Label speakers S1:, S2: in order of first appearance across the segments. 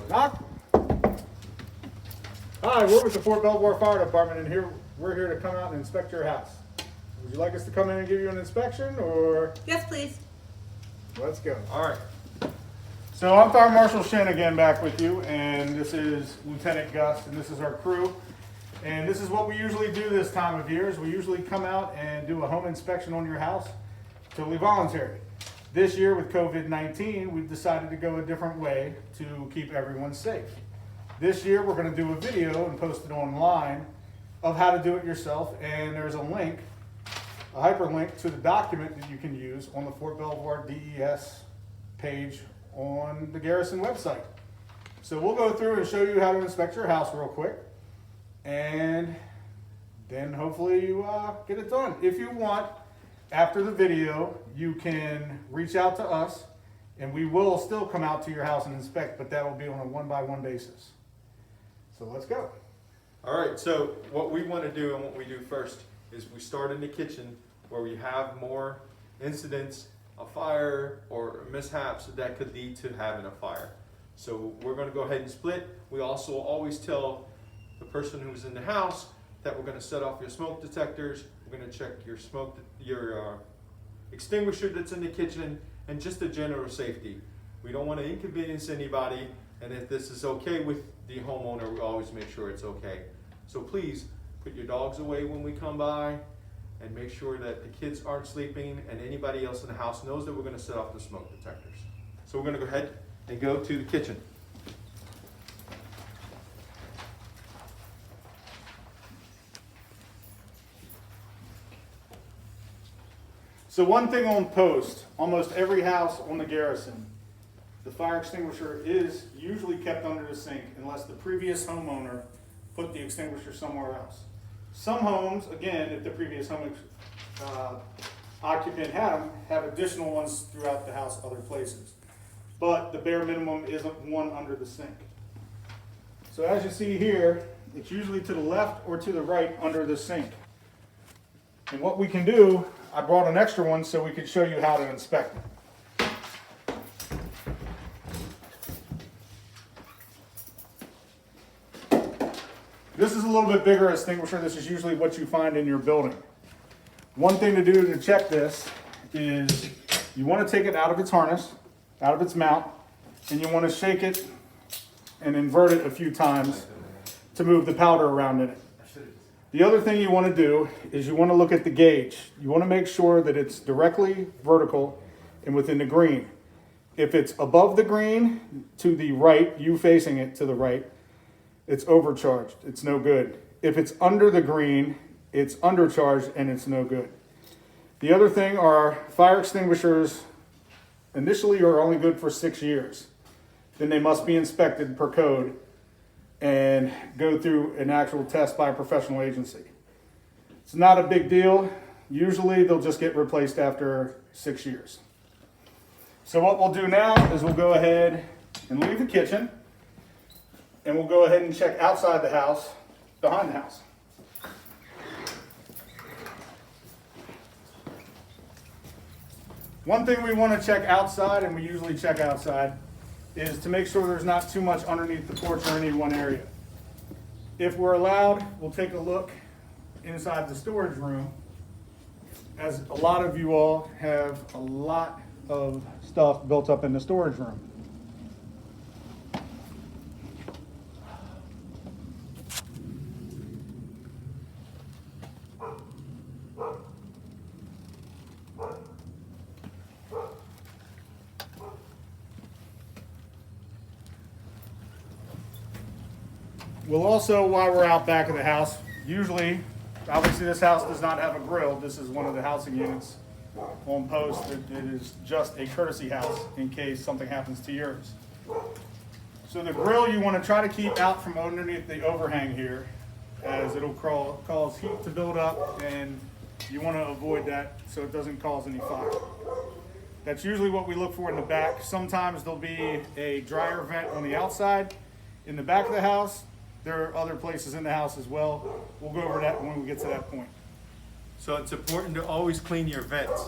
S1: Knock. Hi, we're with the Fort Belvoir Fire Department, and we're here to come out and inspect your house. Would you like us to come in and give you an inspection, or?
S2: Yes, please.
S1: Let's go.
S3: All right.
S1: So I'm Fire Marshal Shin again, back with you, and this is Lieutenant Gus, and this is our crew. And this is what we usually do this time of year, is we usually come out and do a home inspection on your house, totally voluntary. This year with COVID-19, we've decided to go a different way to keep everyone safe. This year we're going to do a video and post it online of how to do it yourself, and there's a link, a hyperlink to the document that you can use on the Fort Belvoir DES page on the Garrison website. So we'll go through and show you how to inspect your house real quick, and then hopefully you get it done. If you want, after the video, you can reach out to us, and we will still come out to your house and inspect, but that will be on a one-by-one basis. So let's go.
S3: All right, so what we want to do and what we do first is we start in the kitchen where we have more incidents of fire or mishaps that could lead to having a fire. So we're going to go ahead and split. We also always tell the person who's in the house that we're going to set off your smoke detectors. We're going to check your your extinguisher that's in the kitchen, and just the general safety. We don't want to inconvenience anybody, and if this is okay with the homeowner, we always make sure it's okay. So please put your dogs away when we come by, and make sure that the kids aren't sleeping and anybody else in the house knows that we're going to set off the smoke detectors. So we're going to go ahead and go to the kitchen.
S1: So one thing on post, almost every house on the Garrison, the fire extinguisher is usually kept under the sink unless the previous homeowner put the extinguisher somewhere else. Some homes, again, if the previous home occupant had them, have additional ones throughout the house other places. But the bare minimum is one under the sink. So as you see here, it's usually to the left or to the right under the sink. And what we can do, I brought an extra one so we could show you how to inspect it. This is a little bit bigger extinguisher. This is usually what you find in your building. One thing to do to check this is you want to take it out of its harness, out of its mount, and you want to shake it and invert it a few times to move the powder around in it. The other thing you want to do is you want to look at the gauge. You want to make sure that it's directly vertical and within the green. If it's above the green to the right, you facing it to the right, it's overcharged. It's no good. If it's under the green, it's undercharged and it's no good. The other thing are fire extinguishers initially are only good for 6 years. Then they must be inspected per code and go through an actual test by a professional agency. It's not a big deal. Usually they'll just get replaced after 6 years. So what we'll do now is we'll go ahead and leave the kitchen, and we'll go ahead and check outside the house, behind the house. One thing we want to check outside, and we usually check outside, is to make sure there's not too much underneath the porch or any one area. If we're allowed, we'll take a look inside the storage room, as a lot of you all have a lot of stuff built up in the storage room. We'll also, while we're out back of the house, usually, obviously this house does not have a grill. This is one of the housing units on post. It is just a courtesy house in case something happens to yours. So the grill you want to try to keep out from underneath the overhang here, as it'll cause heat to build up, and you want to avoid that so it doesn't cause any fire. That's usually what we look for in the back. Sometimes there'll be a dryer vent on the outside. In the back of the house, there are other places in the house as well. We'll go over that when we get to that point.
S3: So it's important to always clean your vents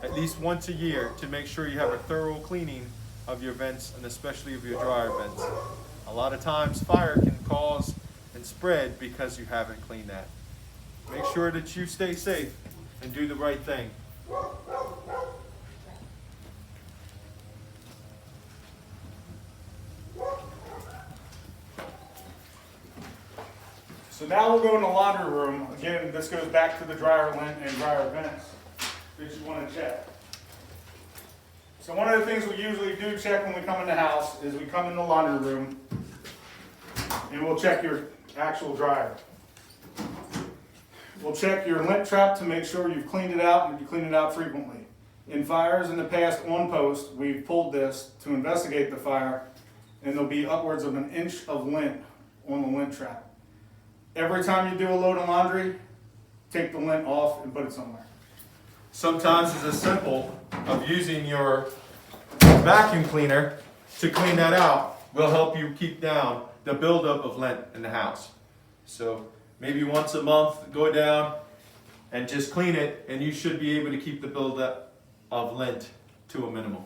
S3: at least once a year to make sure you have a thorough cleaning of your vents, and especially of your dryer vents. A lot of times fire can cause and spread because you haven't cleaned that. Make sure that you stay safe and do the right thing.
S1: So now we'll go in the laundry room. Again, this goes back to the dryer lint and dryer vents that you want to check. So one of the things we usually do check when we come in the house is we come in the laundry room and we'll check your actual dryer. We'll check your lint trap to make sure you've cleaned it out and you clean it out frequently. In fires in the past on post, we've pulled this to investigate the fire, and there'll be upwards of 1 inch of lint on the lint trap. Every time you do a load of laundry, take the lint off and put it somewhere.
S3: Sometimes it's as simple of using your vacuum cleaner to clean that out will help you keep down the buildup of lint in the house. So maybe once a month, go down and just clean it, and you should be able to keep the buildup of lint to a minimum.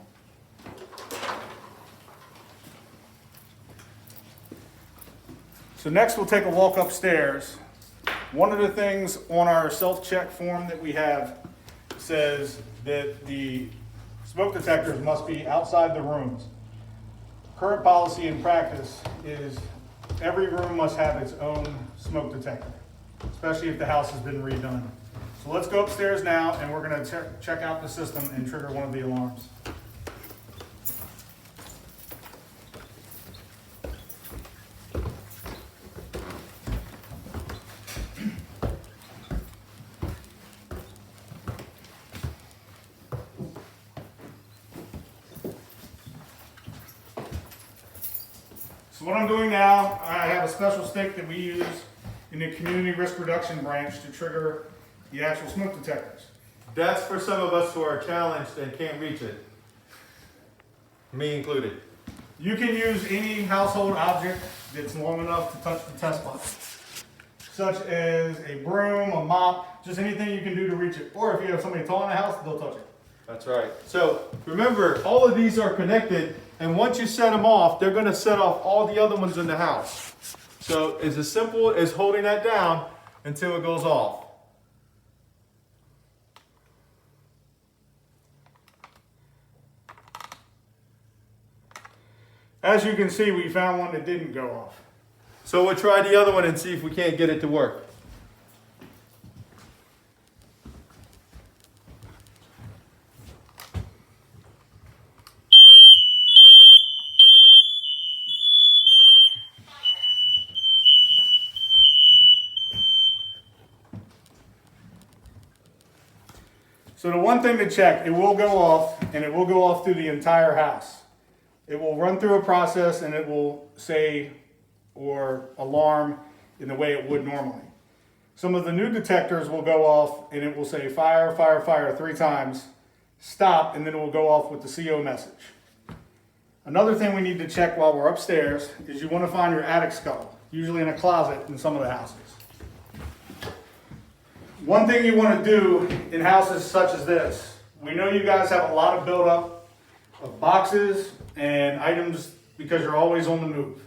S1: So next we'll take a walk upstairs. One of the things on our self-check form that we have says that the smoke detectors must be outside the rooms. Current policy and practice is every room must have its own smoke detector, especially if the house has been redone. So let's go upstairs now and we're going to check out the system and trigger one of the alarms. So what I'm doing now, I have a special stick that we use in the community risk reduction branch to trigger the actual smoke detectors.
S3: That's for some of us who are challenged and can't reach it. Me included.
S1: You can use any household object that's long enough to touch the test button, such as a broom, a mop, just anything you can do to reach it. Or if you have somebody tall in the house, they'll touch it.
S3: That's right. So remember, all of these are connected, and once you set them off, they're going to set off all the other ones in the house. So it's as simple as holding that down until it goes off.
S1: As you can see, we found one that didn't go off.
S3: So we'll try the other one and see if we can't get it to work.
S1: So the one thing to check, it will go off, and it will go off through the entire house. It will run through a process and it will say or alarm in the way it would normally. Some of the new detectors will go off and it will say fire, fire, fire 3 times, stop, and then it will go off with the CO message. Another thing we need to check while we're upstairs is you want to find your attic scuttle, usually in a closet in some of the houses. One thing you want to do in houses such as this, we know you guys have a lot of buildup of boxes and items because you're always on the move.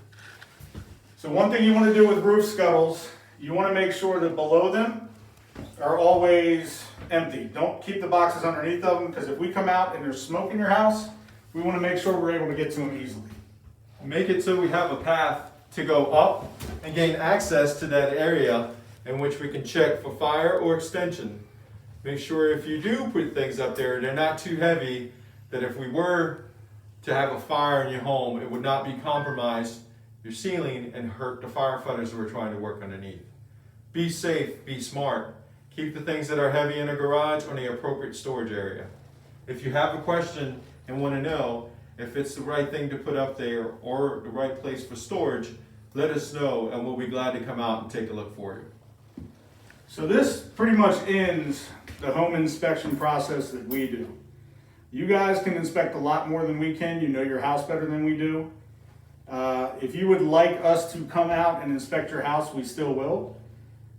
S1: So one thing you want to do with roof scuttles, you want to make sure that below them are always empty. Don't keep the boxes underneath of them, because if we come out and there's smoke in your house, we want to make sure we're able to get to them easily.
S3: Make it so we have a path to go up and gain access to that area in which we can check for fire or extension. Make sure if you do put things up there, they're not too heavy, that if we were to have a fire in your home, it would not be compromised your ceiling and hurt the firefighters who are trying to work underneath. Be safe, be smart. Keep the things that are heavy in a garage on the appropriate storage area. If you have a question and want to know if it's the right thing to put up there or the right place for storage, let us know and we'll be glad to come out and take a look for you.
S1: So this pretty much ends the home inspection process that we do. You guys can inspect a lot more than we can. You know your house better than we do. If you would like us to come out and inspect your house, we still will.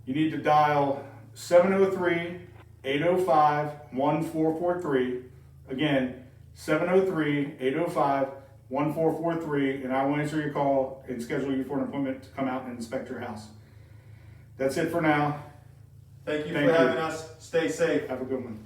S1: You need to dial 703-805-1443. Again, 703-805-1443. 1443, and I will answer your call and schedule you for an appointment to come out and inspect your house. That's it for now.
S3: Thank you
S1: Thank
S3: for
S1: you.
S3: having us. Stay safe.
S1: Have a good one.